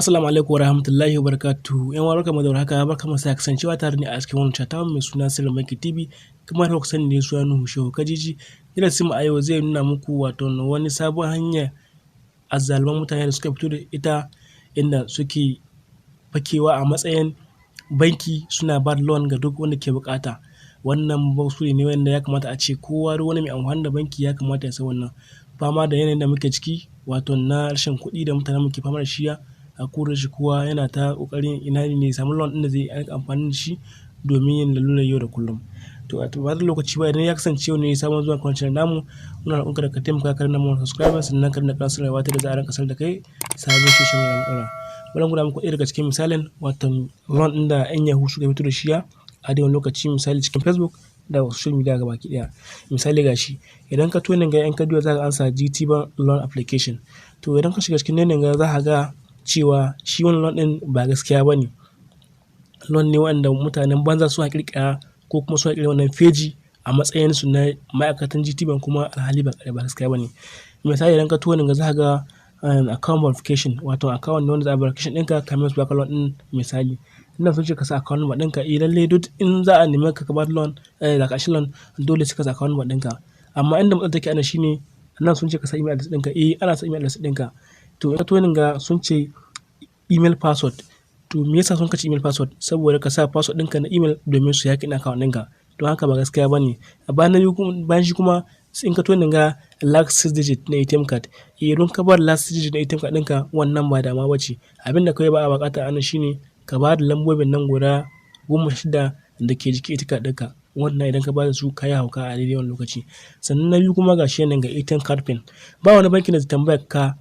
Assalamu alaikum warahmatullahi wabarakatuh. Yan warka mu da haka barkamu sa kasancewa tare ne a cikin wannan chata mai suna Sirrin Banki TV. Kamar da kuka sani ne suna Nuhu Shehu Kajiji. Darasin mu a yau zai nuna muku wato wani sabon hanya azzaluman mutane da suka fito da ita inda suke fakewa a matsayin banki suna ba da loan ga duk wanda ke bukata. Wannan bausuri ne wanda ya kamata a ce kowa wani mai amfani da banki ya kamata ya san wannan. Fama da yanayin da muke ciki wato na rashin kuɗi da mutane muke fama da shi a koda shi kowa yana ta ƙoƙarin ina ne ya samu loan ɗin da zai yi amfani da shi domin yin lalurar yau da kullum. To a ba da lokaci ba idan ya kasance wani sabon zuwa kwanciyar namu muna roƙonka da ka taimaka ka danna mana subscribe sannan ka danna ƙararrawar sanarwa ta da za a rinka sanar da kai sabon shirye mai ɗora. Bari mu muku ɗaya daga cikin misalin wato loan ɗin da 'yan Yahoo suka fito da shi a daidai lokaci misali cikin Facebook da social media gabaki ɗaya. Misali gashi idan ka tona ga 'yan kaduwa za ka ansa Gtbank loan application. To idan ka shiga cikin nan ga za ka ga cewa shi wannan loan ɗin ba gaskiya ba ne. Loan ne wanda mutanen banza suka ƙirƙira ko kuma suka ƙirƙira wannan feji a matsayin su na ma'aikatan Gtbank kuma alhali ba gaskiya ba ne. Misali idan ka tona ga za ka ga account verification wato account ne wanda za a verification ɗinka kamar su baka loan ɗin misali. Ina sun ce ka sa account number ɗinka lallai duk in za a nemi ka ba da loan da ka loan dole sai ka sa account number ɗinka. Amma inda matsalar take ana shine nan sun ce ka sa email address ɗinka ana sa email address ɗinka. To ina tonin ga sun ce email password. To me yasa sun kace email password? Saboda ka sa password ɗinka na email domin su yaƙi account ɗinka. Don haka ba gaskiya ba ne. Bayan shi kuma in ka tonin ga last 6 digit na ATM card. Don ka bar last 6 digit na ATM card ɗinka wannan ba dama ba ce. Abin da kawai ba a buƙata a nan shine ka ba da lambobin nan guda 16 da ke jikin ATM card ɗinka. Wannan idan ka ba da su ka yi hauka a daidai wani lokaci. Sannan na biyu kuma ga shi nan ga ATM card pin. Ba wani banki da zai tambaya ka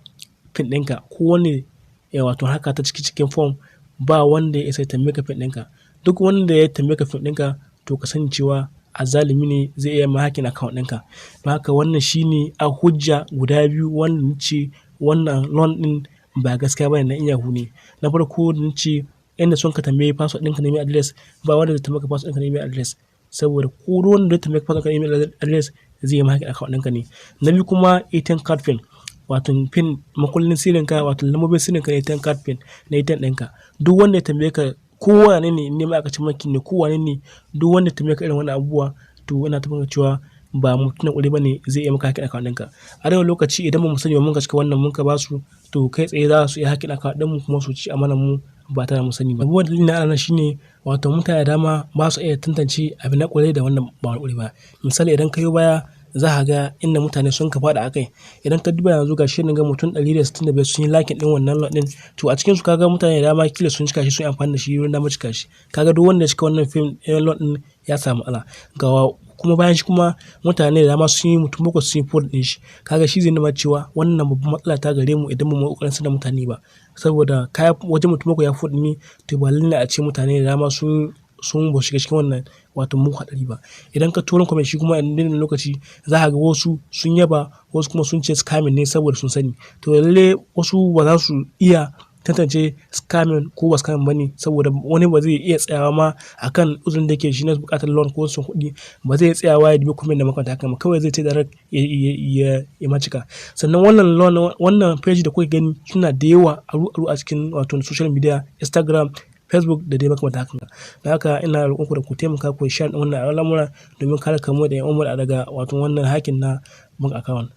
pin ɗinka ko wani wato haka ta cikin form ba wanda ya isa tambaye ka pin ɗinka. Duk wanda ya tambaye ka pin ɗinka to ka sani cewa azzalumi ne zai iya ma hacking account ɗinka. Don haka wannan shine a hujja guda biyu wanda nace wannan loan ɗin ba gaskiya bane na Yahoo ne. Na farko da nace inda sun ka tambaye password ɗinka na email address ba wanda zai tambaye ka password ɗinka na email address saboda ko wanda zai tambaye ka password ɗinka na email address zai yi ma hacking account ɗinka ne. Na biyu kuma ATM card pin wato pin makullin sirrinka wato lambobin sirrinka na ATM card pin na ATM ɗinka. Duk wanda ya tambaye ka ko wane ne ma'aikacin banki ne ko wane ne duk wanda ya tambaye ka irin wannan abubuwa to ina tabbatar cewa ba mutum ƙuri bane zai iya maka hacking account ɗinka. A daidai lokaci idan ba mu sani ba mun ka cika wannan mun ka ba su to kai tsaye za su iya hacking account ɗinmu kuma su ci amanar mu ba tare da mu sani ba. Abubuwan dalilin na ana shine wato mutane da dama ba su iya tantance abin na ƙure da wannan ba ƙure ba. Misali idan ka yi baya za ka ga inda mutane sun ka faɗa akai. Idan ka duba yanzu ga shi ga mutum 165 sun yi lakin ɗin wannan loan ɗin to a cikin su kaga mutane da dama kila sun cika shi sun yi amfani da shi wurin dama cika shi. Kaga duk wanda ya cika wannan loan ɗin ya samu matsala. Kuma bayan shi kuma mutane da dama sun yi mutum bakwai sun yi fraud ɗin shi. Kaga shi zai nuna cewa wannan babban matsala ta gare mu idan ba mu ƙoƙarin sanar da mutane ba. Saboda wajen mutum bakwai ya fraud ne to ba lallai a ce mutane da dama sun ba shiga cikin wannan wato mu haɗari ba. Idan ka tona comment shi kuma a daidai lokaci za ka ga wasu sun yaba wasu kuma sun ce scamming ne saboda sun sani. To lalle wasu ba za su iya tantance scamming ko ba scamming bane saboda wani ba zai iya tsayawa ma akan uzurin da yake shi na buƙatar loan ko sun kuɗi ba zai tsayawa ya dubi comment da makwanta haka kawai zai ce da ya macika. Sannan wannan page da kuke gani suna da yawa a cikin wato social media Instagram, Facebook da dai makamata haka. Da haka ina roƙonku da ku taimaka ku share wannan al'amura domin kare kanmu da 'yan uwa daga wato wannan hacking na bank account.